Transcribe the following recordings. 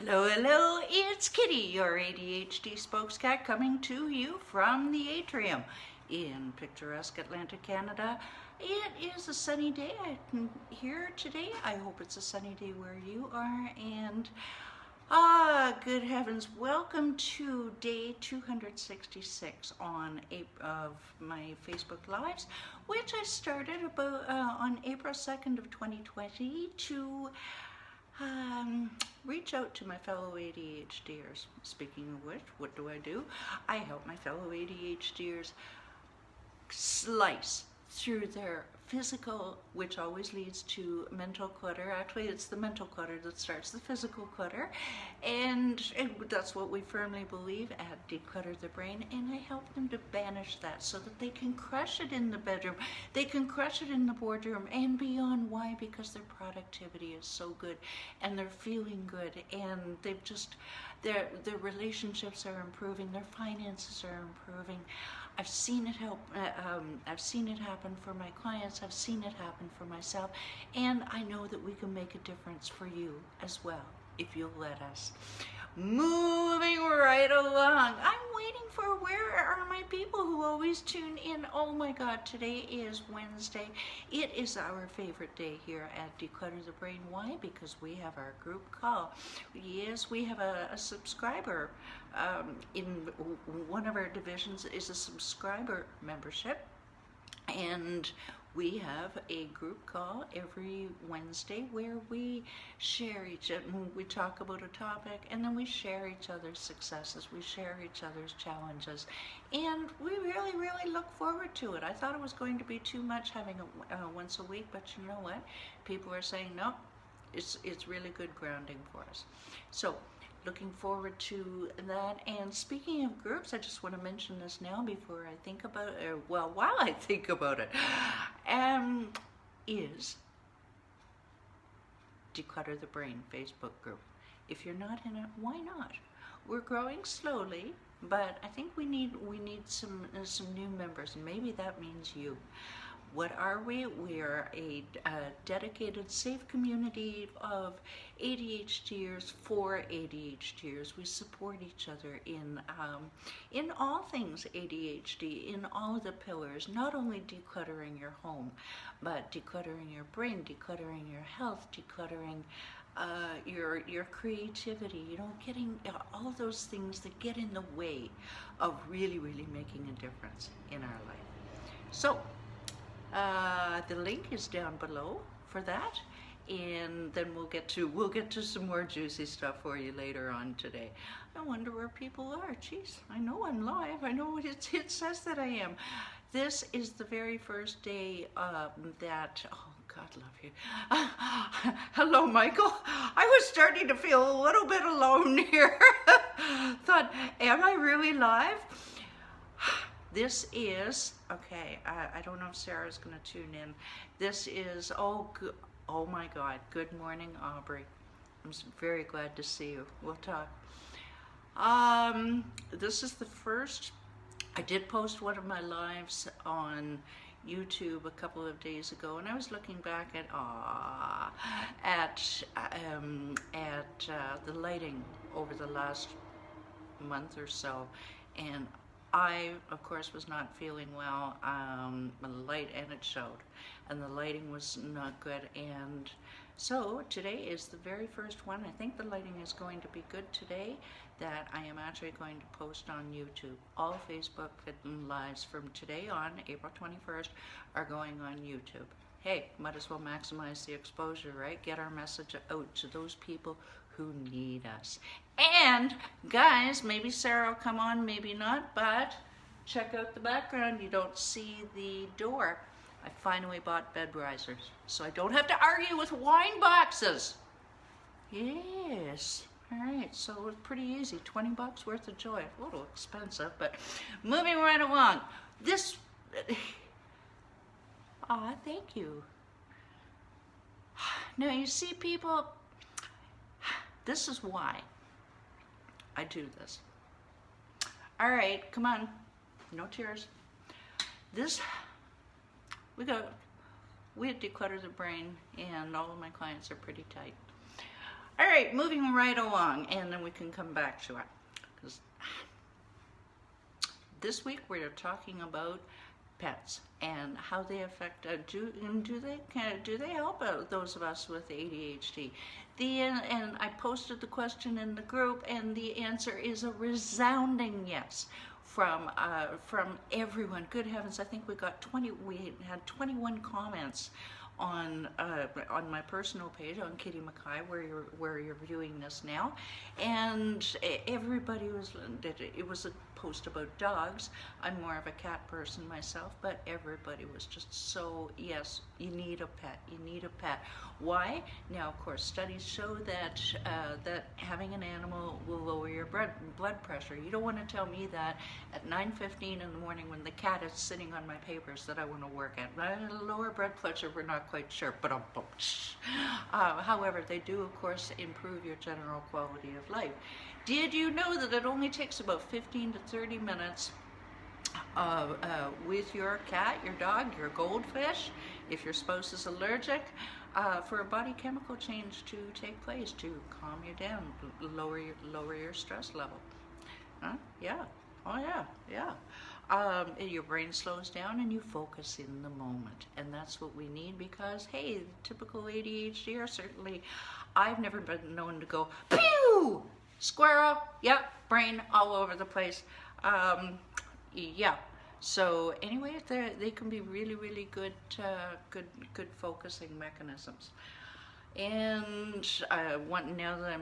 Hello, hello, it's Kitty, your ADHD spokescat, coming to you from the atrium in picturesque Atlantic Canada. It is a sunny day here today. I hope it's a sunny day where you are, and good heavens, welcome to day 266 of my Facebook Lives, which I started about on April 2nd of 2020 to reach out to my fellow ADHDers. Speaking of which, what do? I help my fellow ADHDers slice through their physical, which always leads to mental clutter. Actually, it's the mental clutter that starts the physical clutter, and that's what we firmly believe at Declutter the Brain, and I help them to banish that so that they can crush it in the bedroom, they can crush it in the boardroom and beyond. Why? Because their productivity is so good and they're feeling good, and they've just their relationships are improving, their finances are improving. I've seen it help. I've seen it happen for my clients. I've seen it happen for myself, and I know that we can make a difference for you as well if you'll let us. Moving right along. I'm waiting for where are my people who always tune in. Oh my God, today is Wednesday. It is our favorite day here at Declutter the Brain. Why? Because we have our group call. Yes, we have a subscriber. In one of our divisions is a subscriber membership, and we have a group call every Wednesday where we share we talk about a topic, and then we share each other's successes, we share each other's challenges, and we really look forward to it. I thought it was going to be too much having it once a week, but you know what? People are saying no, it's really good grounding for us. So looking forward to that. And speaking of groups, I just want to mention this now before I think about it, while I think about it, is Declutter the Brain Facebook group. If you're not in it, why not? We're growing slowly, but I think we need some new members, and maybe that means you. What are we? We are a dedicated, safe community of ADHDers for ADHDers. We support each other in all things ADHD, in all of the pillars, not only decluttering your home, but decluttering your brain, decluttering your health, decluttering your creativity, getting all those things that get in the way of really making a difference in our life. So the link is down below for that, and then we'll get to some more juicy stuff for you later on today. I wonder where people are. Jeez, I know I'm live. I know it says that I am. This is the very first day that. Oh, God love you. Hello, Michael. I was starting to feel a little bit alone here. Thought, am I really live? This is, okay, I don't know if Sarah's going to tune in. This is, oh my God, good morning, Aubrey. I'm very glad to see you. We'll talk. This is the first, I did post one of my lives on YouTube a couple of days ago, and I was looking back at the lighting over the last month or so, and I, of course, was not feeling well, the light, and it showed, and the lighting was not good, and so today is the very first one. I think the lighting is going to be good today, that I am actually going to post on YouTube. All Facebook Lives from today on, April 21st, are going on YouTube. Hey, might as well maximize the exposure, right? Get our message out to those people who need us. And guys, maybe Sarah will come on, maybe not, but check out the background. You don't see the door. I finally bought bed risers, so I don't have to argue with wine boxes. Yes. All right, so it's pretty easy. 20 bucks worth of joy. A little expensive, but moving right along. This, thank you. Now you see, people, this is why I do this. All right, come on, no tears. We had Declutter the Brain, and all of my clients are pretty tight. All right, moving right along, and then we can come back to it. 'Cause this week we're talking about pets and how they affect. Do they help those of us with ADHD? And I posted the question in the group, and the answer is a resounding yes from everyone. Good heavens, I think we got 20. We had 21 comments on my personal page on Kitty Mackay, where you're viewing this now, and everybody was. It was a post about dogs. I'm more of a cat person myself, but everybody was just so, yes, you need a pet. You need a pet. Why? Now, of course, studies show that that having an animal will lower your blood pressure. You don't want to tell me that at 9:15 in the morning when the cat is sitting on my papers that I want to work at. Lower blood pressure, we're not quite sure, but however, they do, of course, improve your general quality of life. Did you know that it only takes about 15 to 30 minutes with your cat, your dog, your goldfish, if your spouse is allergic, for a body chemical change to take place, to calm you down, lower your stress level? Huh? Yeah. Oh yeah, yeah. Your brain slows down and you focus in the moment, and that's what we need, because hey, typical ADHD, or certainly I've never been known to go pew, squirrel, yep, brain all over the place. Yeah. So anyway, they can be really, really good focusing mechanisms. And now that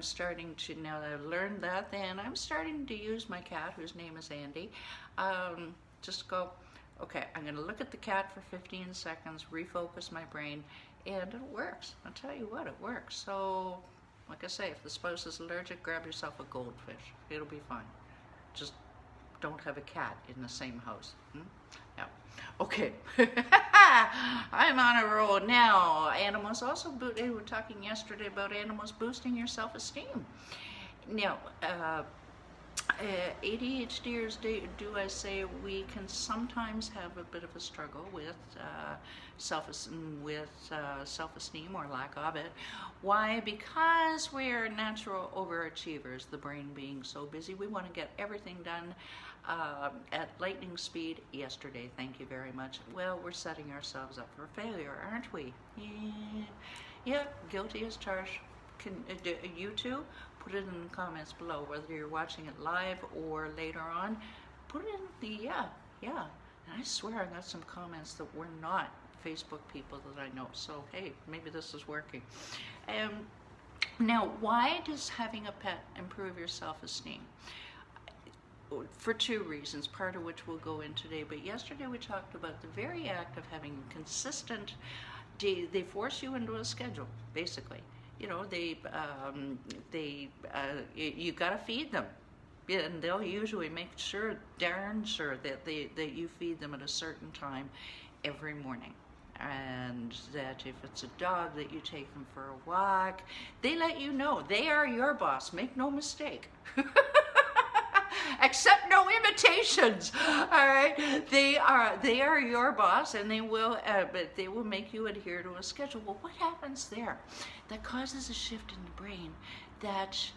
I've learned that, then I'm starting to use my cat, whose name is Andy. Just go, okay, I'm going to look at the cat for 15 seconds, refocus my brain, and it works. I'll tell you what, it works. So, like I say, if the spouse is allergic, grab yourself a goldfish. It'll be fine. Just don't have a cat in the same house. Yeah. Okay. I'm on a roll now. Animals also, we were talking yesterday about animals boosting your self-esteem. Now, ADHDers, do I say we can sometimes have a bit of a struggle with self-esteem or lack of it. Why? Because we're natural overachievers, the brain being so busy. We want to get everything done at lightning speed yesterday. Thank you very much. Well, we're setting ourselves up for failure, aren't we? Yeah, guilty as charged. You too? Put it in the comments below, whether you're watching it live or later on. Put it in the, yeah. And I swear I got some comments that were not Facebook people that I know. So, hey, maybe this is working. Now, why does having a pet improve your self-esteem? For two reasons, part of which we'll go in today. But yesterday we talked about the very act of having consistent, they force you into a schedule, basically. You know, you gotta feed them, and they'll usually make darn sure that you feed them at a certain time every morning. And that if it's a dog, that you take them for a walk. They let you know they are your boss. Make no mistake. Accept no imitations. All right, they are your boss, and but they will make you adhere to a schedule. Well, what happens there? That causes a shift in the brain. That,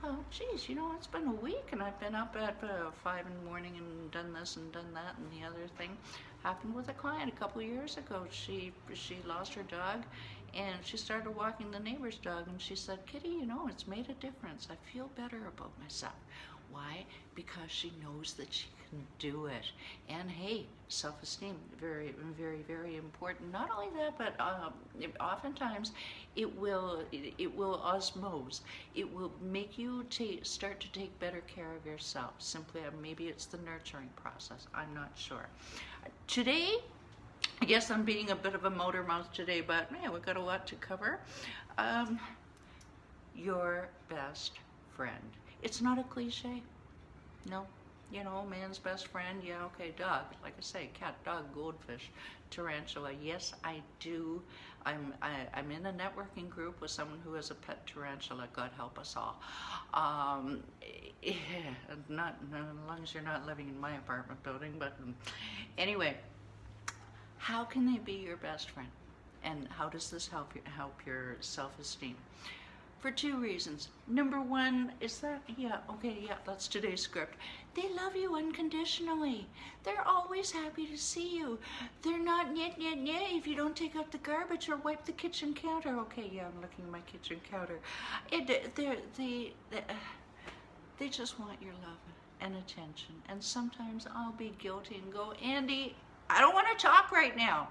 oh, geez, you know, it's been a week, and I've been up at 5 in the morning and done this and done that, and the other thing happened with a client a couple of years ago. She lost her dog, and she started walking the neighbor's dog, and she said, "Kitty, you know, it's made a difference. I feel better about myself." Why? Because she knows that she can do it. And hey, self-esteem, very, very, very important. Not only that, but oftentimes it will osmose. It will make you start to take better care of yourself. Simply, maybe it's the nurturing process. I'm not sure. Today, I guess I'm being a bit of a motor mouth today, but man, we've got a lot to cover. Your best friend. It's not a cliche. No. You know, man's best friend, yeah, okay, dog. Like I say, cat, dog, goldfish, tarantula. Yes, I do. I'm in a networking group with someone who has a pet tarantula. God help us all. Not as long as you're not living in my apartment building, but anyway, how can they be your best friend? And how does this help your self-esteem? For two reasons. Number one, is that, yeah, okay, yeah, that's today's script. They love you unconditionally. They're always happy to see you. They're not nyeh, nyeh, nyeh if you don't take out the garbage or wipe the kitchen counter. Okay, yeah, I'm looking at my kitchen counter. They just want your love and attention. And sometimes I'll be guilty and go, Andy, I don't want to talk right now.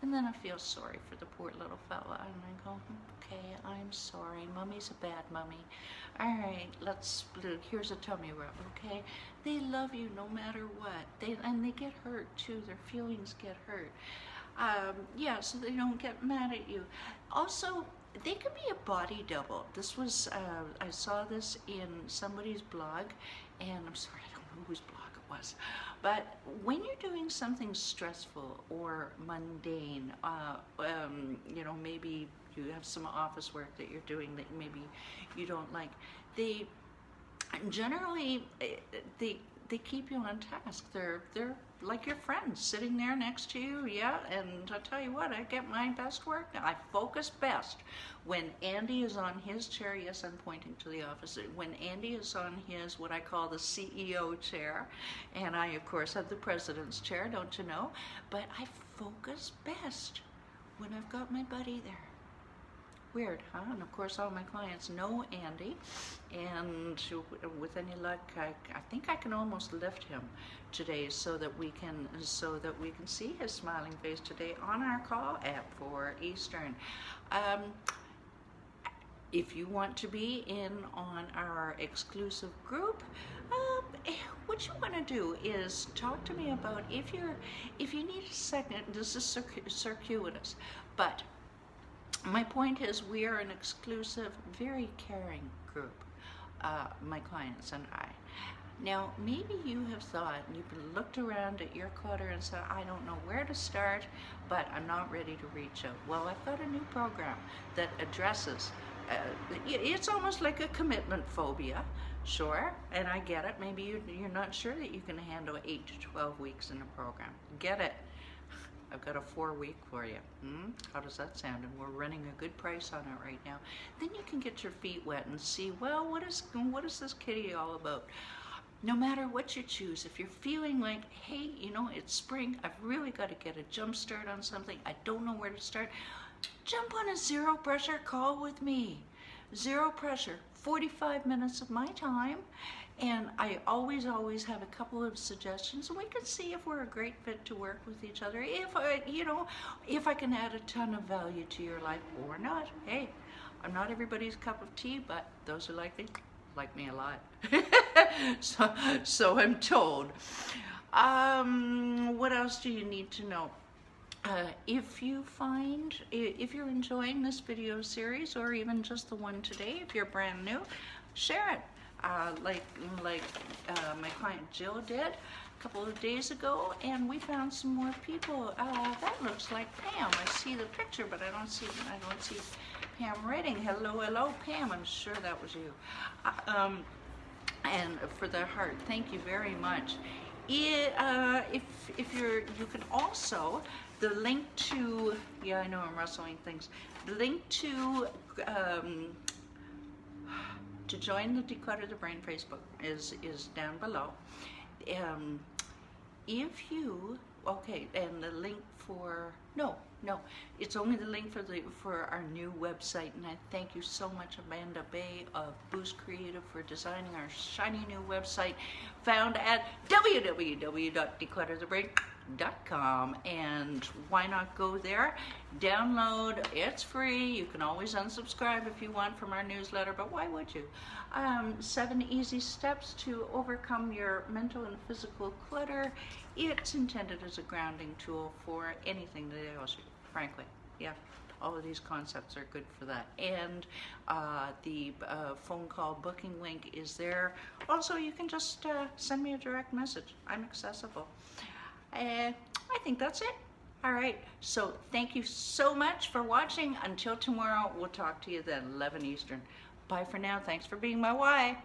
And then I feel sorry for the poor little fella. And I go, okay, I'm sorry. Mummy's a bad mummy. All right, here's a tummy rub, okay? They love you no matter what. And they get hurt too. Their feelings get hurt. Yeah, so they don't get mad at you. Also, they could be a body double. This was, I saw this in somebody's blog, and I'm sorry, I don't know whose blog it was. But when you're doing something stressful or mundane, you know, maybe you have some office work that you're doing that maybe you don't like, they generally, they keep you on task. They're like your friends sitting there next to you, yeah, and I tell you what, I get my best work. I focus best when Andy is on his chair. Yes, I'm pointing to the office. When Andy is on his, what I call the CEO chair, and I, of course, have the president's chair, don't you know? But I focus best when I've got my buddy there. Weird, huh? And of course all my clients know Andy, and with any luck I think I can almost lift him today so that we can see his smiling face today on our call at 4 Eastern. If you want to be in on our exclusive group, what you want to do is talk to me about if you need a second. This is circuitous, but my point is we are an exclusive, very caring group, my clients and I. Now, maybe you have thought, you've looked around at your clutter and said, I don't know where to start, but I'm not ready to reach out. Well, I've got a new program that addresses, it's almost like a commitment phobia, sure, and I get it. Maybe you're not sure that you can handle 8 to 12 weeks in a program. Get it. I've got a 4-week for you. How does that sound? And we're running a good price on it right now. Then you can get your feet wet and see, well, what is this kitty all about? No matter what you choose, if you're feeling like, hey, you know, it's spring, I've really got to get a jump start on something, I don't know where to start, jump on a zero pressure call with me. Zero pressure, 45 minutes of my time. And I always have a couple of suggestions, and we can see if we're a great fit to work with each other. If I can add a ton of value to your life or not. Hey, I'm not everybody's cup of tea, but those who like me a lot. so I'm told. What else do you need to know? If you're enjoying this video series, or even just the one today, if you're brand new, share it. Like my client Jill did a couple of days ago, and we found some more people. That looks like Pam. I see the picture, but I don't see Pam writing. Hello, Pam. I'm sure that was you. And for the heart, thank you very much. If you can also, the link to, yeah, I know I'm rustling things. The link to join the Declutter the Brain Facebook is down below. If you, okay, and the link for, no, it's only the link for our new website, and I thank you so much, Amanda Bay of Boost Creative, for designing our shiny new website, found at www.declutterthebrain.com. And why not go there, download, it's free. You can always unsubscribe if you want from our newsletter, but why would you? 7 easy steps to overcome your mental and physical clutter. It's intended as a grounding tool for anything that ails you, frankly. Yeah, all of these concepts are good for that. And the phone call booking link is there. Also, you can just send me a direct message. I'm accessible. I think that's it. All right, so thank you so much for watching. Until tomorrow, we'll talk to you then, 11 Eastern. Bye for now. Thanks for being my why.